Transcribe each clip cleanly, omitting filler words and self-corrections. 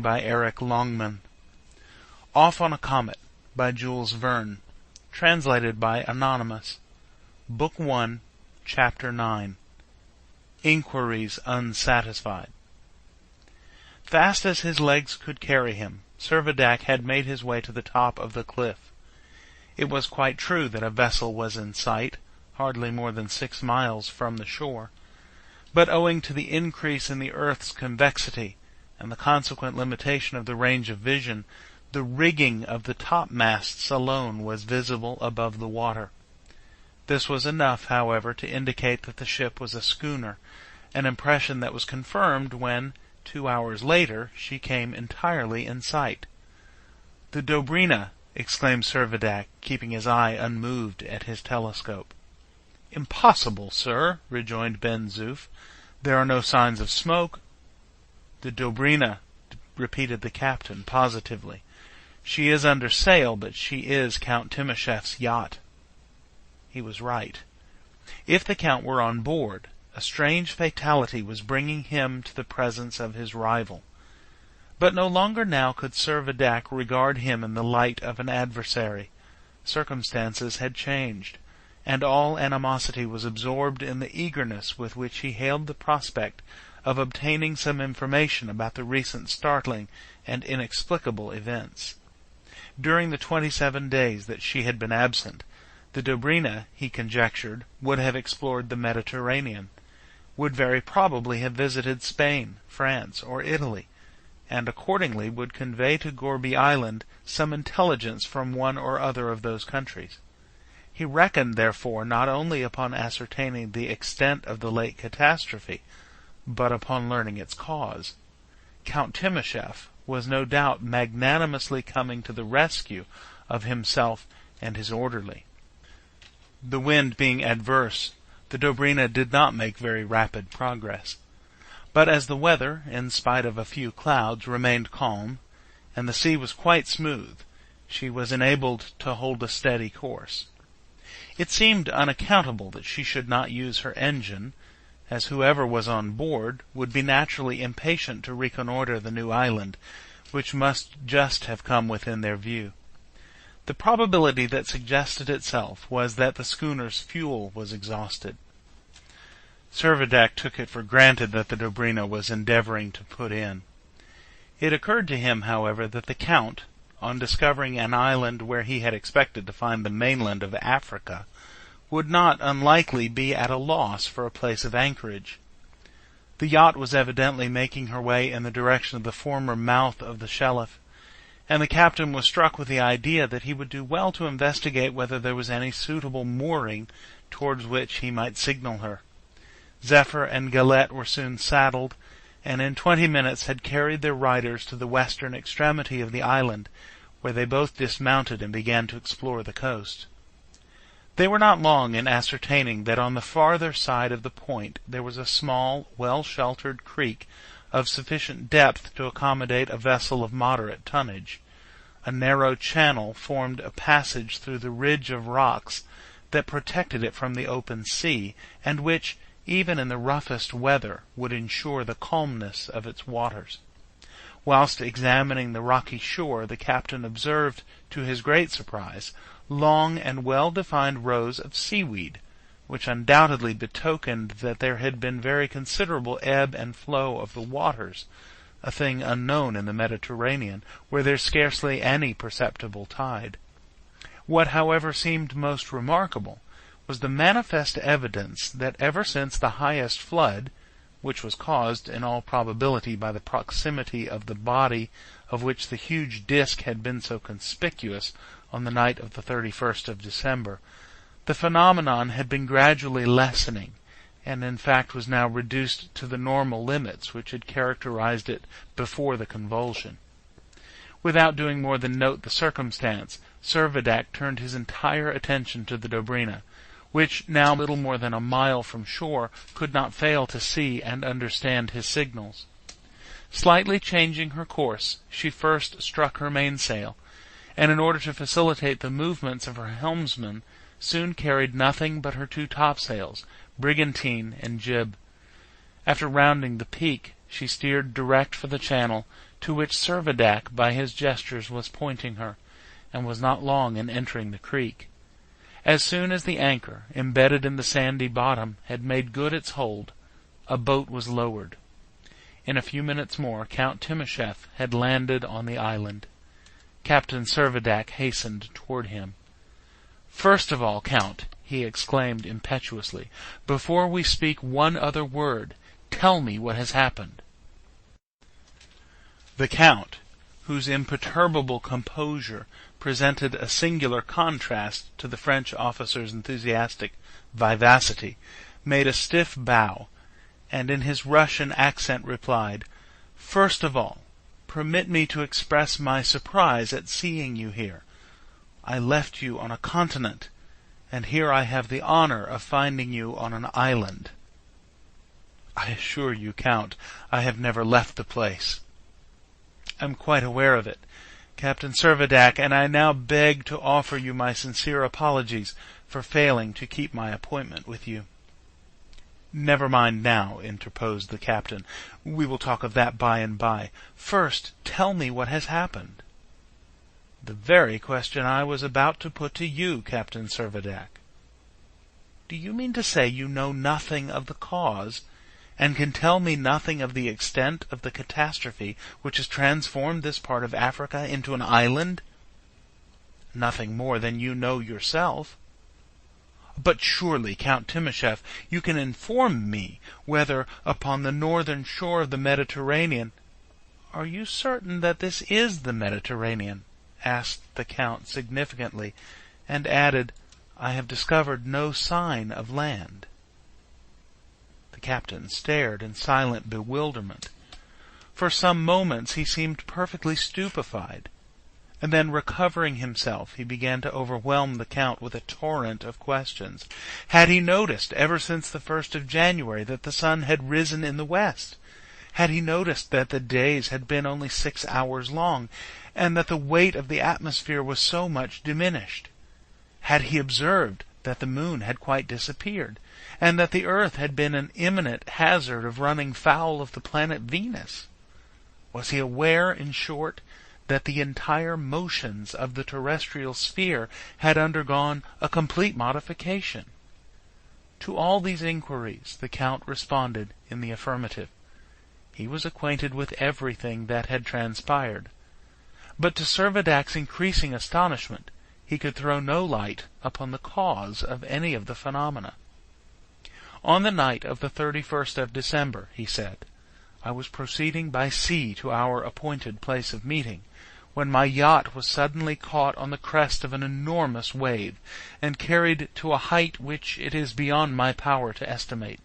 by Eric Longman. Off on a Comet by Jules Verne. Translated by Anonymous. Book 1, Chapter 9. Inquiries Unsatisfied. Fast as his legs could carry him, Servadac had made his way to the top of the cliff. It was quite true that a vessel was in sight, hardly more than 6 miles from the shore, but owing to the increase in the earth's convexity and the consequent limitation of the range of vision, the rigging of the topmasts alone was visible above the water. This was enough, however, to indicate that the ship was a schooner, an impression that was confirmed when, 2 hours later, she came entirely in sight. "The Dobryna!" exclaimed Servadac, keeping his eye unmoved at his telescope. "Impossible, sir," rejoined Ben-Zoof. "There are no signs of smoke." "The Dobryna," repeated the captain, positively. "She is under sail, but she is Count Timascheff's yacht." He was right. If the Count were on board, a strange fatality was bringing him to the presence of his rival. But no longer now could Servadac regard him in the light of an adversary. Circumstances had changed, and all animosity was absorbed in the eagerness with which he hailed the prospect of obtaining some information about the recent startling and inexplicable events. During the 27 days that she had been absent, the Dobryna, he conjectured, would have explored the Mediterranean, would very probably have visited Spain, France, or Italy, and accordingly would convey to Gourbi Island some intelligence from one or other of those countries. He reckoned, therefore, not only upon ascertaining the extent of the late catastrophe, but upon learning its cause. Count Timascheff was no doubt magnanimously coming to the rescue of himself and his orderly. The wind being adverse, the Dobryna did not make very rapid progress. But as the weather, in spite of a few clouds, remained calm, and the sea was quite smooth, she was enabled to hold a steady course. It seemed unaccountable that she should not use her engine, as whoever was on board would be naturally impatient to reconnoitre the new island, which must just have come within their view. The probability that suggested itself was that the schooner's fuel was exhausted. Servadac took it for granted that the Dobryna was endeavoring to put in. It occurred to him, however, that the Count, on discovering an island where he had expected to find the mainland of Africa, would not unlikely be at a loss for a place of anchorage. The yacht was evidently making her way in the direction of the former mouth of the Shelif, and the captain was struck with the idea that he would do well to investigate whether there was any suitable mooring towards which he might signal her. Zephyr and Galette were soon saddled, and in 20 minutes had carried their riders to the western extremity of the island, where they both dismounted and began to explore the coast. They were not long in ascertaining that on the farther side of the point there was a small, well-sheltered creek of sufficient depth to accommodate a vessel of moderate tonnage. A narrow channel formed a passage through the ridge of rocks that protected it from the open sea, and which, even in the roughest weather, would ensure the calmness of its waters. Whilst examining the rocky shore, the captain observed, to his great surprise, long and well-defined rows of seaweed, which undoubtedly betokened that there had been very considerable ebb and flow of the waters, a thing unknown in the Mediterranean, where there is scarcely any perceptible tide. What, however, seemed most remarkable was the manifest evidence that ever since the highest flood, which was caused, in all probability, by the proximity of the body of which the huge disk had been so conspicuous on the night of the 31st of December, the phenomenon had been gradually lessening, and in fact was now reduced to the normal limits which had characterized it before the convulsion. Without doing more than note the circumstance, Servadac turned his entire attention to the Dobryna, which, now little more than a mile from shore, could not fail to see and understand his signals. Slightly changing her course, she first struck her mainsail, and in order to facilitate the movements of her helmsman, soon carried nothing but her 2 topsails, brigantine, and jib. After rounding the peak, she steered direct for the channel, to which Servadac by his gestures was pointing her, and was not long in entering the creek. As soon as the anchor, embedded in the sandy bottom, had made good its hold, a boat was lowered. In a few minutes more Count Timascheff had landed on the island. Captain Servadac hastened toward him. "First of all, Count," he exclaimed impetuously, "before we speak one other word, tell me what has happened." The Count, whose imperturbable composure presented a singular contrast to the French officer's enthusiastic vivacity, made a stiff bow, and in his Russian accent replied, "First of all, permit me to express my surprise at seeing you here. I left you on a continent, and here I have the honor of finding you on an island." "I assure you, Count, I have never left the place." "I'm quite aware of it, Captain Servadac, and I now beg to offer you my sincere apologies for failing to keep my appointment with you." "Never mind now," interposed the captain. "We will talk of that by and by. First, tell me what has happened." "The very question I was about to put to you, Captain Servadac." "Do you mean to say you know nothing of the cause, and can tell me nothing of the extent of the catastrophe which has transformed this part of Africa into an island?" "Nothing more than you know yourself." "But surely, Count Timascheff, you can inform me whether, upon the northern shore of the Mediterranean—" "Are you certain that this is the Mediterranean?" asked the Count significantly, and added, "I have discovered no sign of land." The captain stared in silent bewilderment. For some moments he seemed perfectly stupefied, and then, recovering himself, he began to overwhelm the Count with a torrent of questions. Had he noticed, ever since the 1st of January, that the sun had risen in the west? Had he noticed that the days had been only 6 hours long, and that the weight of the atmosphere was so much diminished? Had he observed that the moon had quite disappeared, and that the earth had been in imminent hazard of running foul of the planet Venus? Was he aware, in short, that the entire motions of the terrestrial sphere had undergone a complete modification? To all these inquiries the Count responded in the affirmative. He was acquainted with everything that had transpired, but to Servadac's increasing astonishment he could throw no light upon the cause of any of the phenomena. "On the night of the 31st of December," he said, "I was proceeding by sea to our appointed place of meeting, when my yacht was suddenly caught on the crest of an enormous wave, and carried to a height which it is beyond my power to estimate.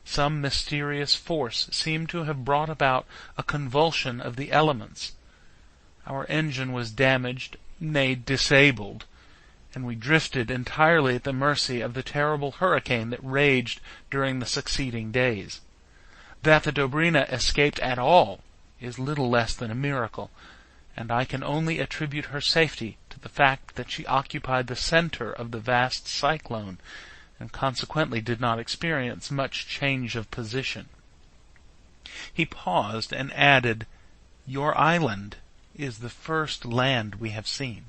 Some mysterious force seemed to have brought about a convulsion of the elements. Our engine was damaged, nay, disabled, and we drifted entirely at the mercy of the terrible hurricane that raged during the succeeding days. That the Dobryna escaped at all is little less than a miracle, and I can only attribute her safety to the fact that she occupied the center of the vast cyclone, and consequently did not experience much change of position." He paused and added, "Your island is the first land we have seen."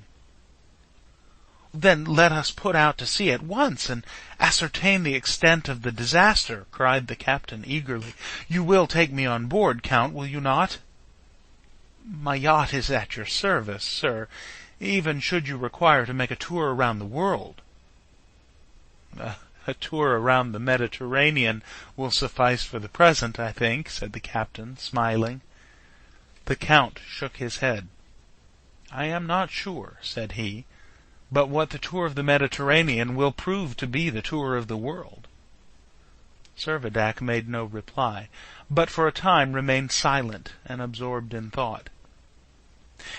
"Then let us put out to sea at once, and ascertain the extent of the disaster," cried the captain eagerly. "You will take me on board, Count, will you not?" "My yacht is at your service, sir, even should you require to make a tour around the world." "A tour around the Mediterranean will suffice for the present, I think," said the captain, smiling. The Count shook his head. "I am not sure," said he, "but what the tour of the Mediterranean will prove to be the tour of the world." Servadac made no reply, but for a time remained silent and absorbed in thought.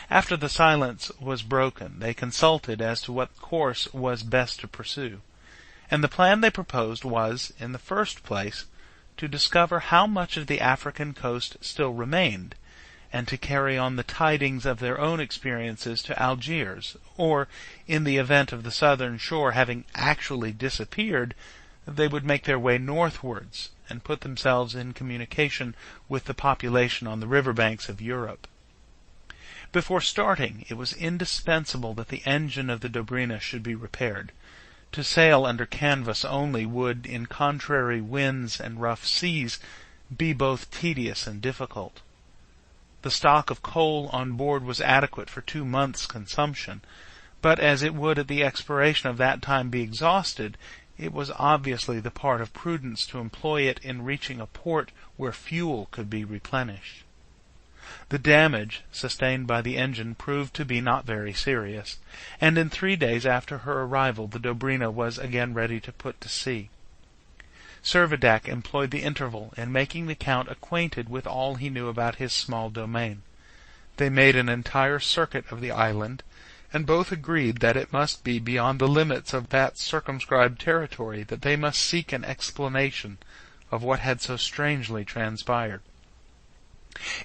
After the silence was broken, they consulted as to what course was best to pursue, and the plan they proposed was, in the first place, to discover how much of the African coast still remained, and to carry on the tidings of their own experiences to Algiers, or, in the event of the southern shore having actually disappeared, they would make their way northwards, and put themselves in communication with the population on the river banks of Europe. Before starting, it was indispensable that the engine of the Dobryna should be repaired. To sail under canvas only would, in contrary winds and rough seas, be both tedious and difficult. The stock of coal on board was adequate for 2 months' consumption, but as it would at the expiration of that time be exhausted, it was obviously the part of prudence to employ it in reaching a port where fuel could be replenished. The damage sustained by the engine proved to be not very serious, and in 3 days after her arrival the Dobryna was again ready to put to sea. Servadac employed the interval in making the Count acquainted with all he knew about his small domain. They made an entire circuit of the island, and both agreed that it must be beyond the limits of that circumscribed territory that they must seek an explanation of what had so strangely transpired.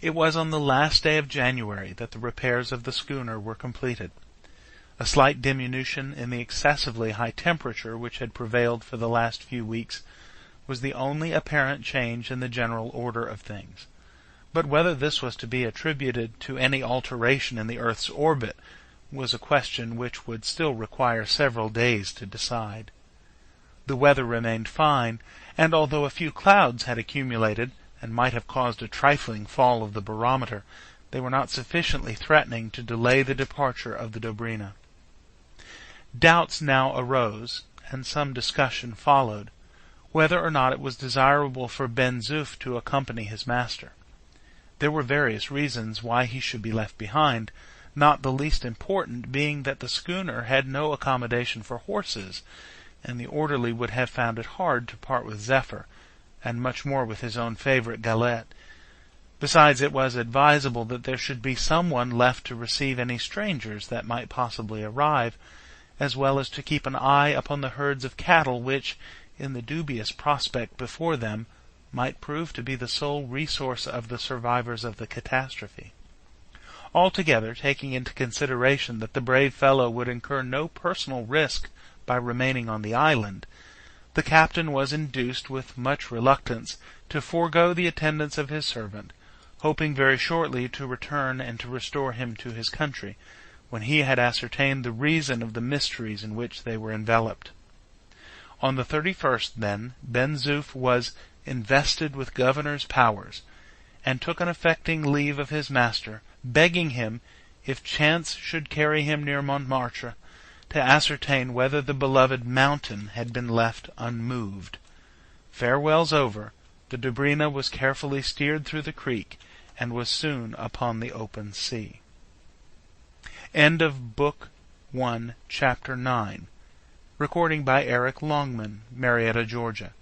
It was on the last day of January that the repairs of the schooner were completed. A slight diminution in the excessively high temperature which had prevailed for the last few weeks was the only apparent change in the general order of things. But whether this was to be attributed to any alteration in the earth's orbit was a question which would still require several days to decide. The weather remained fine, and although a few clouds had accumulated, and might have caused a trifling fall of the barometer, they were not sufficiently threatening to delay the departure of the Dobryna. Doubts now arose, and some discussion followed, whether or not it was desirable for Ben-Zoof to accompany his master. There were various reasons why he should be left behind, not the least important being that the schooner had no accommodation for horses, and the orderly would have found it hard to part with Zephyr, and much more with his own favorite Galette. Besides, it was advisable that there should be someone left to receive any strangers that might possibly arrive, as well as to keep an eye upon the herds of cattle which, in the dubious prospect before them, might prove to be the sole resource of the survivors of the catastrophe. Altogether, taking into consideration that the brave fellow would incur no personal risk by remaining on the island, the captain was induced with much reluctance to forego the attendance of his servant, hoping very shortly to return and to restore him to his country, when he had ascertained the reason of the mysteries in which they were enveloped. On the 31st, then, Ben-Zoof was invested with governor's powers, and took an affecting leave of his master, begging him, if chance should carry him near Montmartre, to ascertain whether the beloved mountain had been left unmoved. Farewells over, the Dobryna was carefully steered through the creek, and was soon upon the open sea. End of Book 1, Chapter 9. Recording by Eric Longman, Marietta, Georgia.